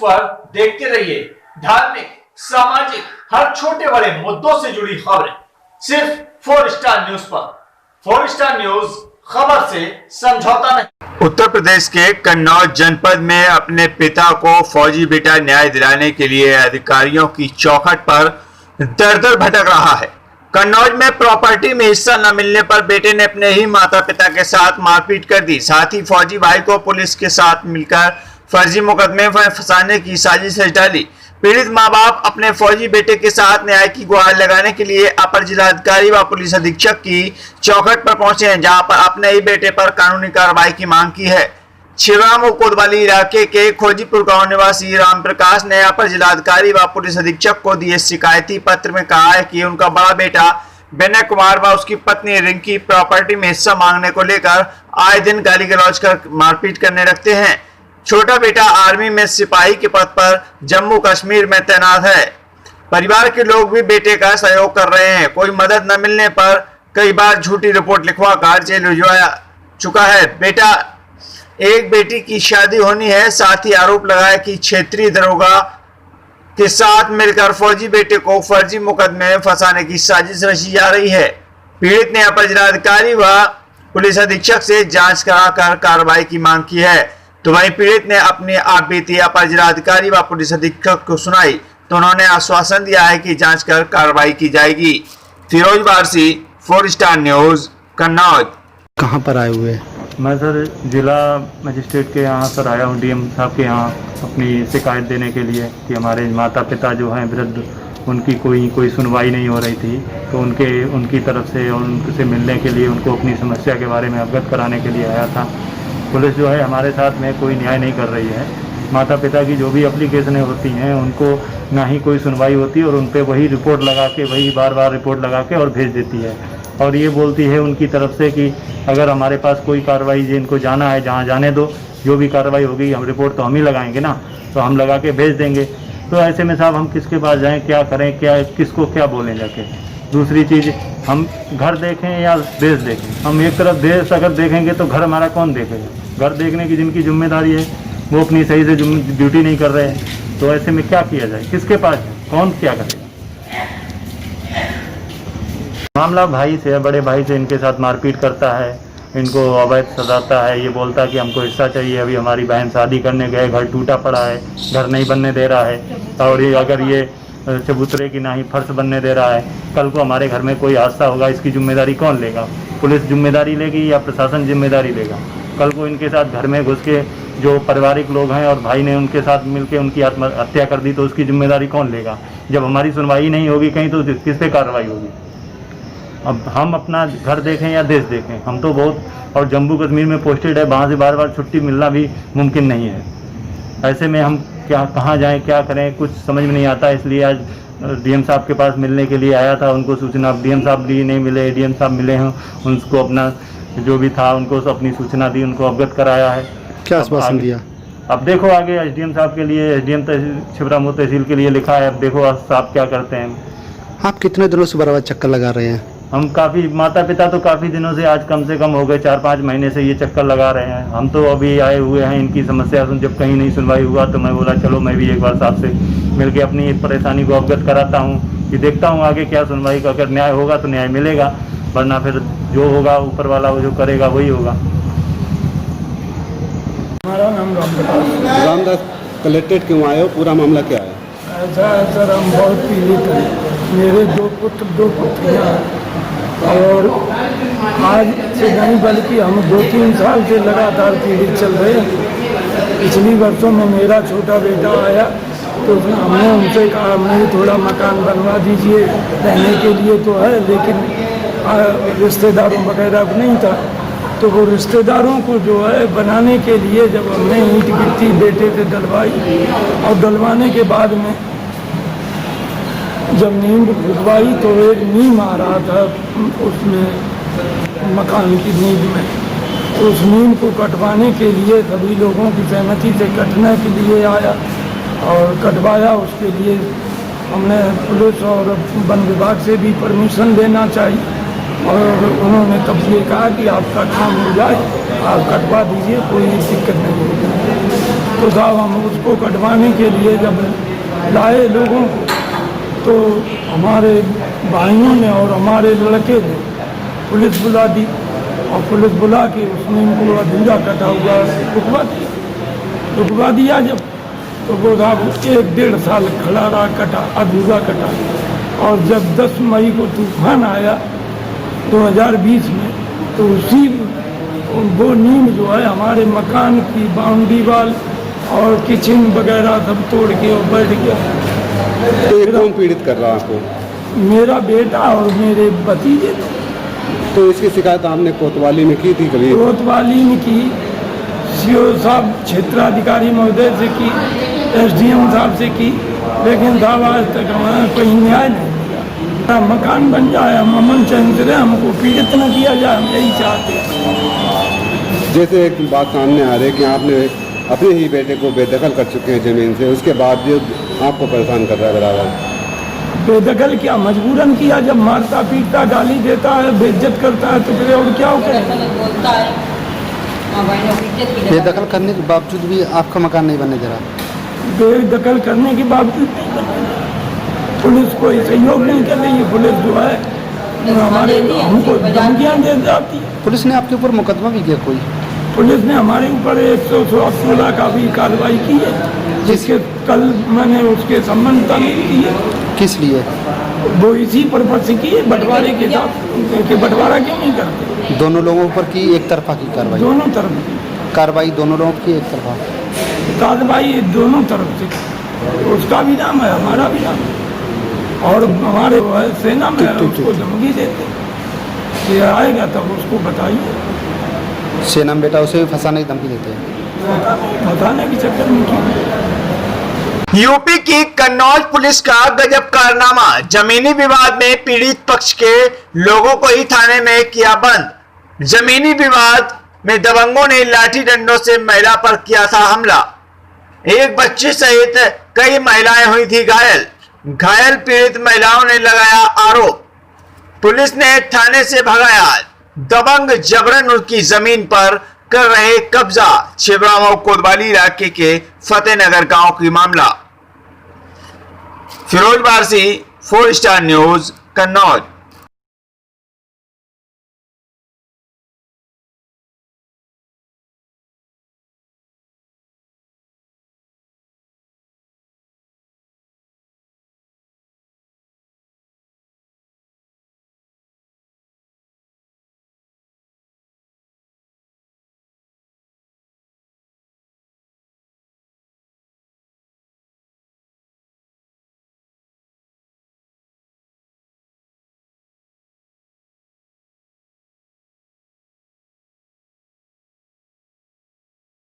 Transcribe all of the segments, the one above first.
पर देखते रहिए धार्मिक, सामाजिक, हर छोटे बड़े मुद्दों से जुड़ी खबरें सिर्फ 4 स्टार न्यूज पर। 4 स्टार न्यूज, खबर से समझौता नहीं। उत्तर प्रदेश के कन्नौज जनपद में अपने पिता को फौजी बेटा न्याय दिलाने के लिए अधिकारियों की चौखट पर दर-दर भटक रहा है। कन्नौज में प्रॉपर्टी में हिस्सा न मिलने पर बेटे ने अपने ही माता पिता के साथ मारपीट कर दी। साथ ही फौजी भाई को पुलिस के साथ मिलकर फर्जी मुकदमे में फंसाने की साजिश डाली। पीड़ित मां बाप अपने फौजी बेटे के साथ न्याय की गुहार लगाने के लिए अपर जिलाधिकारी व पुलिस अधीक्षक की चौखट पर पहुंचे हैं, जहां पर अपने ही बेटे पर कानूनी कार्रवाई की मांग की है। छिबरामऊ कोतवाली इलाके के खोजीपुर गांव निवासी रामप्रकाश ने अपर जिलाधिकारी व पुलिस अधीक्षक को दिए शिकायती पत्र में कहा है कि उनका बड़ा बेटा विनय कुमार व उसकी पत्नी रिंकी प्रॉपर्टी में हिस्सा मांगने को लेकर आए दिन गाली गलौज कर मारपीट करने लगते हैं। छोटा बेटा आर्मी में सिपाही के पद पर जम्मू कश्मीर में तैनात है। परिवार के लोग भी बेटे का सहयोग कर रहे हैं। कोई मदद न मिलने पर कई बार झूठी रिपोर्ट लिखवाकर जेल भिजवाया चुका है। बेटा एक बेटी की शादी होनी है। साथ ही आरोप लगाया कि क्षेत्रीय दरोगा के साथ मिलकर फौजी बेटे को फर्जी मुकदमे में फंसाने की साजिश रची जा रही है। पीड़ित ने अपर जिलाधिकारी व पुलिस अधीक्षक से जांच कराकर कार्रवाई की मांग की है। तो वहीं पीड़ित ने अपनी आपबीती अपर जिलाधिकारी व पुलिस अधीक्षक को सुनाई, तो उन्होंने आश्वासन दिया है कि जांच कर कार्रवाई की जाएगी। Firoz Barsi, 4 Star News, Kannauj. कहाँ पर आए हुए? मैं सर जिला मजिस्ट्रेट के यहाँ सर आया हूँ, डीएम साहब के यहाँ अपनी शिकायत देने के लिए कि हमारे माता पिता जो हैं वृद्ध, उनकी कोई सुनवाई नहीं हो रही थी। तो उनकी तरफ से और उनसे मिलने के लिए, उनको अपनी समस्या के बारे में अवगत कराने के लिए आया था। पुलिस जो है हमारे साथ में कोई न्याय नहीं कर रही है। माता पिता की जो भी एप्लीकेशनें होती हैं उनको ना ही कोई सुनवाई होती है और उन पर वही रिपोर्ट लगा के, वही बार बार रिपोर्ट लगा के और भेज देती है। और ये बोलती है उनकी तरफ से कि अगर हमारे पास कोई कार्रवाई जिनको जाना है जहाँ जाने दो, जो भी कार्रवाई होगी हम रिपोर्ट तो हम ही लगाएंगे ना, तो हम लगा के भेज देंगे। तो ऐसे में साहब हम किसके पास जाएं, क्या करें, क्या किसको क्या बोलें जाके। दूसरी चीज़, हम घर देखें या देश देखें। हम एक तरफ देश अगर देखेंगे तो घर हमारा कौन देखेगा। घर देखने की जिनकी जिम्मेदारी है वो अपनी सही से ड्यूटी नहीं कर रहे हैं। तो ऐसे में क्या किया जाए, किसके पास कौन क्या करेगा। मामला भाई से है, बड़े भाई से इनके साथ मारपीट करता है, इनको अवैध सजाता है। ये बोलता है कि हमको हिस्सा चाहिए। अभी हमारी बहन शादी करने गए, घर टूटा पड़ा है, घर नहीं बनने दे रहा है। और ये अगर ये चबूतरे की ना ही फर्श बनने दे रहा है, कल को हमारे घर में कोई हादसा होगा, इसकी जिम्मेदारी कौन लेगा? पुलिस जिम्मेदारी लेगी या प्रशासन जिम्मेदारी लेगा? कल को इनके साथ घर में घुस के जो पारिवारिक लोग हैं और भाई ने उनके साथ मिलकर उनकी आत्महत्या कर दी, तो उसकी जिम्मेदारी कौन लेगा? जब हमारी सुनवाई नहीं होगी कहीं, तो किस पे कार्रवाई होगी? अब हम अपना घर देखें या देश देखें, हम तो बहुत, और जम्मू कश्मीर में पोस्टेड है, वहाँ से बार बार छुट्टी मिलना भी मुमकिन नहीं है। ऐसे में हम कहाँ जाएं, क्या करें, कुछ समझ में नहीं आता। इसलिए आज डीएम साहब के पास मिलने के लिए आया था। उनको सूचना, डीएम साहब भी नहीं मिले, डीएम साहब मिले हैं, उनको अपना जो भी था उनको अपनी सूचना दी, उनको अवगत कराया है। क्या आश्वासन दिया? अब देखो आगे एसडीएम साहब के लिए, एसडीएम छिबरामऊ तहसील के लिए लिखा है। अब देखो साहब क्या करते हैं। आप कितने दिनों से बराबर चक्कर लगा रहे हैं? हम काफ़ी, माता पिता तो काफ़ी दिनों से, आज कम से कम हो गए 4-5 महीने से ये चक्कर लगा रहे हैं। हम तो अभी आए हुए हैं इनकी समस्या सुन, जब कहीं नहीं सुनवाई हुआ तो मैं बोला चलो मैं भी एक बार साहब से मिलके अपनी परेशानी को अवगत कराता हूँ कि देखता हूँ आगे क्या सुनवाई का। अगर न्याय होगा तो न्याय मिलेगा, वरना फिर जो होगा ऊपर वाला वो जो करेगा वही होगा। हमारा नाम रामदास। रामदास, कलेक्ट्रेट क्यों आए हो? पूरा मामला क्या है? ऐसा है सर, हम बहुत पीड़ित हैं। मेरे 2 पुत्र 2 पुत्रियाँ हैं और आज से नहीं बल्कि हम 2-3 साल से लगातार पीड़ित चल रहे हैं। पिछली वर्षों में मेरा छोटा बेटा आया तो हमने उनसे कहा मुझे थोड़ा मकान बनवा दीजिए, रहने के लिए तो है, लेकिन रिश्तेदारों वगैरह नहीं था। तो वो रिश्तेदारों को जो है बनाने के लिए जब हमने ईंट गिट्टी बेटे पे डलवाई और डलवाने के बाद में जब नींव खुदवाई तो एक नीम आ रहा था उसमें, मकान की नींव में। तो उस नीम को कटवाने के लिए सभी लोगों की सहमति से कटने के लिए आया और कटवाया। उसके लिए हमने पुलिस और वन विभाग से भी परमिशन लेना चाहिए और उन्होंने तब ये कहा कि आपका काम हो जाए, आप कटवा दीजिए, कोई दिक्कत नहीं होगी। तो साहब हम उसको कटवाने के लिए जब लाए लोगों को, तो हमारे भाइयों ने और हमारे लड़के ने पुलिस बुला दी, और पुलिस बुला के उसने इनको अधूरा कटा हुआ रुकवा दिया जब, तो वो साहब 1-1.5 साल खड़ा रहा, कटा अधूरा कटा। और जब 10 मई को तूफान आया 2020 में, तो उसी वो नींव जो है हमारे मकान की बाउंड्री वाल और किचन वगैरह सब तोड़ के और बैठ गया। तो ये कौन पीड़ित कर रहा है आपको? मेरा बेटा और मेरे भतीजे। तो इसकी शिकायत आपने कोतवाली में की थी कभी? कोतवाली में की, सीओ साहब क्षेत्राधिकारी महोदय से की, SDM साहब से की, लेकिन साहब आज तक हमारा कोई न्याय नहीं मिला। मकान बन जाए, हम अमन चैन से रहे, हमको पीड़ित न किया जाए, हम यही चाहते हैं। जैसे एक बात सामने आ रही है कि आपने अपने ही बेटे को बेदखल कर चुके हैं ज़मीन से, उसके बावजूद आपको परेशान कर रहा है बराबर। बेदखल क्या, मजबूरन किया। जब मारता पीटता गाली देता है बेइज्जत करता है तो फिर और क्या करें। बेदखल करने के बावजूद भी आपका मकान नहीं बनने दे रहा? बेदखल करने के बावजूद नहीं बनने दे रहा। पुलिस कोई सहयोग नहीं कर रही है। पुलिस जो है हमारे हमको धमकियाँ दे जाती है। पुलिस ने आपके ऊपर मुकदमा भी किया कोई? पुलिस ने हमारे ऊपर 116 का भी कार्रवाई की है, जिसके कल मैंने उसके संबंध नहीं की है। किस लिए? वो इसी पर्पज से की है, बंटवारे के साथ, कि बंटवारा क्यों नहीं करते। दोनों लोगों पर की एक तरफा की कार्रवाई? दोनों तरफ कार्रवाई दोनों लोगों की एक तरफा कार्रवाई दोनों तरफ से। उसका भी नाम है, हमारा भी नाम है, और हमारे वो है सेना में उसको धमकी देते कि आएगा तब उसको बताइए। सेना में बेटा उसे भी फंसाने की धमकी देते हैं? बताने के चक्कर में क्यों। यूपी की कन्नौज पुलिस का गजब कारनामा। जमीनी विवाद में पीड़ित पक्ष के लोगों को ही थाने में किया बंद। जमीनी विवाद में दबंगों ने लाठी डंडों से महिला पर किया था हमला। एक बच्ची सहित कई महिलाएं हुई थी घायल। घायल पीड़ित महिलाओं ने लगाया आरोप। पुलिस ने थाने से भगाया। दबंग जबरन उनकी जमीन पर कर रहे कब्जा। छिबरामऊ कोतवाली इलाके के फतेहनगर गांव की मामला। Firoz Barsi, 4 Star News, Kannauj.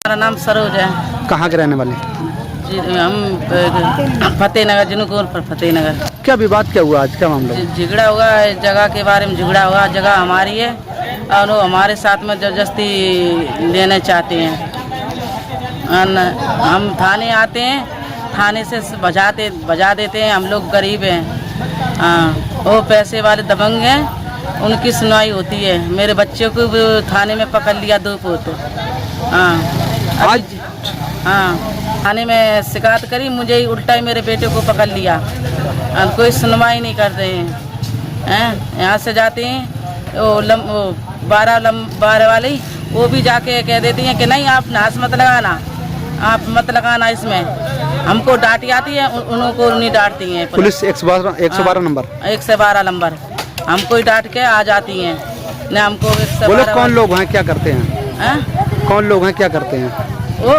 हमारा नाम सरोज है। कहाँ के रहने वाले? जी हम फतेहनगर, जिनकोर पर फतेहनगर। क्या विवाद क्या हुआ आज, क्या मामला? झगड़ा हुआ है, जगह के बारे में झगड़ा हुआ। जगह हमारी है और वो हमारे साथ में जबरदस्ती लेना चाहते हैं। हम थाने आते हैं, थाने से बजा देते हैं। हम लोग गरीब हैं, वो पैसे वाले दबंग हैं, उनकी सुनवाई होती है। मेरे बच्चों को भी थाने में पकड़ लिया 2 पोत। आज थाने में शिकायत करी, मुझे ही उल्टा ही मेरे बेटे को पकड़ लिया। कोई सुनवाई नहीं करते हैं। यहाँ से जाते हैं वो 12 वाली, वो भी जाके कह देती हैं कि नहीं आप नाश मत लगाना, आप मत लगाना इसमें। हमको डांटी आती है, उनको नहीं डांटती हैं। पुलिस 112 नंबर 112 नंबर हमको ही डांट के आ जाती हैं। न हमको 112। कौन लोग हैं, क्या करते हैं? कौन लोग हैं, क्या करते हैं? वो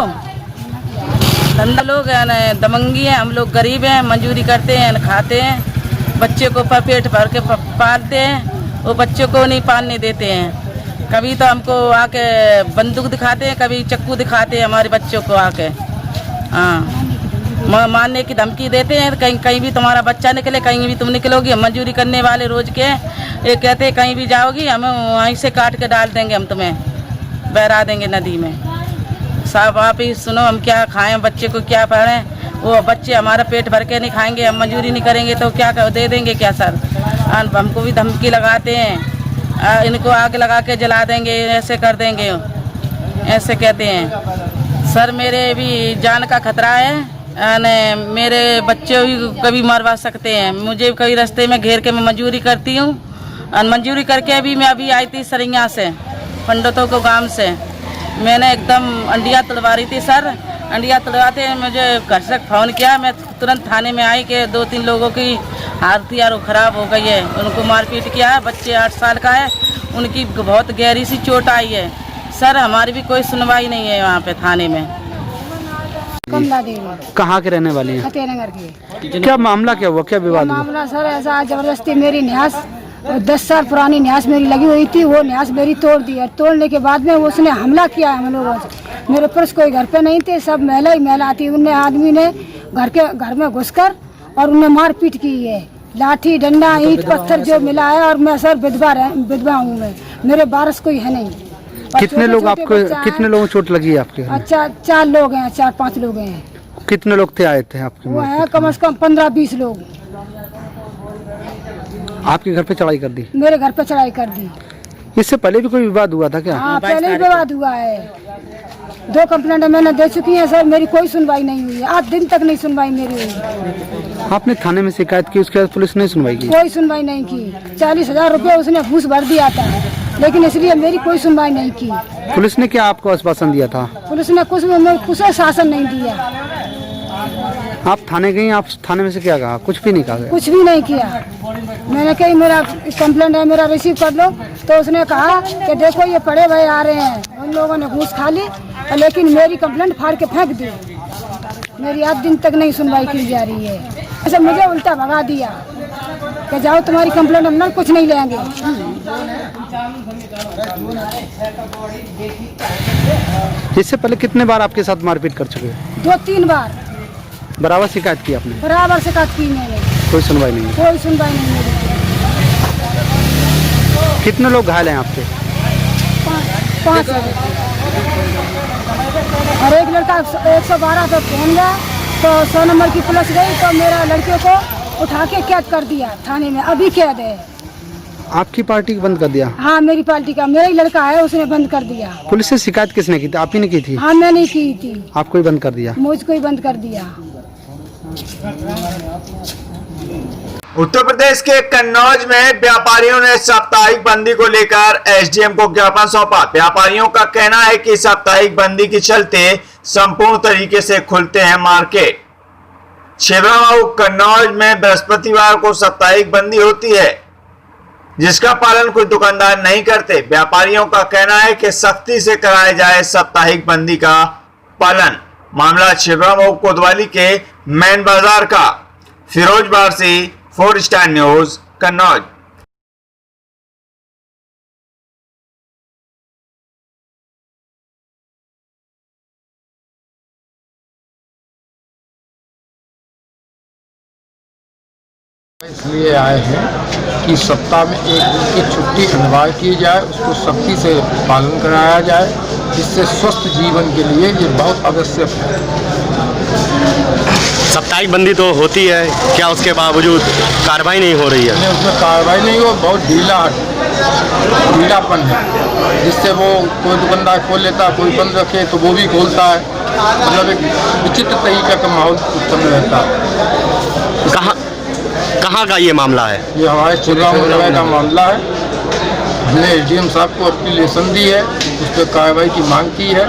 धंधा लोग हैं न, दमंगी हैं। हम लोग गरीब हैं, मजदूरी करते हैं, खाते हैं, बच्चे को पेट भर के पालते हैं। वो बच्चों को नहीं पालने देते हैं। कभी तो हमको आके बंदूक दिखाते हैं, कभी चक्कू दिखाते हैं हमारे बच्चों को आके। मारने की धमकी देते हैं। कहीं भी तुम्हारा बच्चा निकले, कहीं भी तुम निकलोगी। हम मजदूरी करने वाले रोज के, ये कहते हैं कहीं भी जाओगी हम वहीं से काट के डाल देंगे, हम तुम्हें बहरा देंगे नदी में। साहब आप ही सुनो, हम क्या खाएं, बच्चे को क्या पढ़ें। वो बच्चे हमारा पेट भर के नहीं खाएंगे, हम मजदूरी नहीं करेंगे तो क्या दे देंगे क्या सर। हमको भी धमकी लगाते हैं, इनको आग लगा के जला देंगे, ऐसे कर देंगे, ऐसे कहते हैं। सर मेरे भी जान का खतरा है, मेरे बच्चे भी कभी मरवा सकते हैं। मुझे कई रास्ते में घेर के मैं मजदूरी करती हूँ, और मजदूरी करके अभी आई थी सरिया से, पंडितों को गांव से। मैंने एकदम अंडिया तोड़वा रही थी सर। अंडिया तोड़वाते मुझे घर से फ़ोन किया, मैं तुरंत थाने में आई कि 2-3 लोगों की हालत यार ख़राब हो गई है, उनको मारपीट किया है। बच्चे 8 साल का है, उनकी बहुत गहरी सी चोट आई है। सर हमारी भी कोई सुनवाई नहीं है वहाँ पे थाने में। कमला देवी कहाँ के रहने वाली हैं? फतेहनगर की। क्या मामला क्या हुआ, क्या विवाद हुआ? मामला सर ऐसा जबरदस्ती मेरी न्यास 10 साल पुरानी न्यास मेरी लगी हुई थी, वो न्यास मेरी तोड़ दी। और तोड़ने के बाद में उसने हमला किया हम लोगों से। मेरे पुरुष कोई घर पे नहीं थे, सब महिला ही महिला थी। उनने आदमी ने घर में घुसकर और उन्हें मारपीट की है, लाठी डंडा ईंट पत्थर जो मिला है। और मैं सर विधवा हूँ, मैं मेरे बारस कोई है नहीं। कितने लोग आपको, कितने लोगों को चोट लगी है आपके? अच्छा 4 लोग हैं, 4-5 लोग हैं। कितने लोग थे आए थे आपके? वो है कम से कम 15-20 लोग। आपके घर पे चढ़ाई कर दी? मेरे घर पे चढ़ाई कर दी। इससे पहले भी कोई विवाद हुआ था क्या? हाँ पहले ही विवाद हुआ है। 2 कंप्लेंट मैंने दे चुकी हैं सर, मेरी कोई सुनवाई नहीं हुई है। 8 दिन तक नहीं सुनवाई मेरी हुई। आपने थाने में शिकायत की, उसके बाद पुलिस ने सुनवाई की? कोई सुनवाई नहीं की। 40,000 रुपये उसने घूस भर दिया था, लेकिन इसलिए मेरी कोई सुनवाई नहीं की। पुलिस ने क्या आपको आश्वासन दिया था? पुलिस ने कुछ शासन नहीं दिया। आप थाने गई, आप थाने में से क्या कहा? कुछ भी नहीं कहा? कुछ भी नहीं किया। मैंने कही मेरा कंप्लेंट है, मेरा रिसीव कर लो। तो उसने कहा कि देखो ये पड़े भाई आ रहे हैं। उन लोगों ने घूस खा ली, लेकिन मेरी कंप्लेंट फाड़ के फेंक दी। मेरी 8 दिन तक नहीं सुनवाई की जा रही है। ऐसे मुझे उल्टा भगा दिया कि जाओ तुम्हारी कंप्लेंट हम ना कुछ नहीं लेंगे। इससे पहले कितने बार आपके साथ मारपीट कर चुके हैं? 2-3 बार। बराबर शिकायत की आपने? बराबर शिकायत की मैंने, कोई सुनवाई नहीं? कोई सुनवाई नहीं मेरी। कितने लोग घायल हैं आपके? 5 और एक लड़का 112 पे फोन गया, तो 100 नंबर की पुलिस गई, तो मेरा लड़कियों को उठा के कैद कर दिया थाने में। अभी कैद है। आपकी पार्टी को बंद कर दिया? हाँ मेरी पार्टी का, मेरा ही लड़का है, उसने बंद कर दिया। पुलिस से शिकायत किसने की थी? आप ही ने की थी? हाँ मैंने की थी। आपको ही बंद कर दिया? मुझको ही बंद कर दिया। उत्तर प्रदेश के कन्नौज में व्यापारियों ने साप्ताहिक बंदी को लेकर एसडीएम को ज्ञापन सौंपा। व्यापारियों का कहना है कि साप्ताहिक बंदी के चलते संपूर्ण तरीके से खुलते हैं मार्केट। छिबरामऊ कन्नौज में बृहस्पतिवार को साप्ताहिक बंदी होती है, जिसका पालन कुछ दुकानदार नहीं करते। व्यापारियों का कहना है कि सख्ती से कराया जाए साप्ताहिक बंदी का पालन। मामला छिबरामऊ कोतवाली के मेन बाजार का। Firoz Barsi, 4 Star News, Kannauj. इसलिए आए हैं कि सप्ताह में 1 दिन की छुट्टी अनिवार्य की जाए, उसको सख्ती से पालन कराया जाए, जिससे स्वस्थ जीवन के लिए ये बहुत आवश्यक है। साप्ताहिक बंदी तो होती है, क्या उसके बावजूद कार्रवाई नहीं हो रही है? नहीं, उसमें कार्रवाई नहीं हो, बहुत ढीलापन है, जिससे वो कोई दुकानदार खोल लेता है, कोई बंद रखे तो वो भी खोलता है। मतलब एक विचित्र तरीके का माहौल उत्पन्न रहता है। कहाँ का ये मामला है? ये हमारे छिबरामऊ जगह का मामला है। हमने एसडीएम साहब को एप्लीकेशन दी है, उस पर कार्रवाई की मांग की है।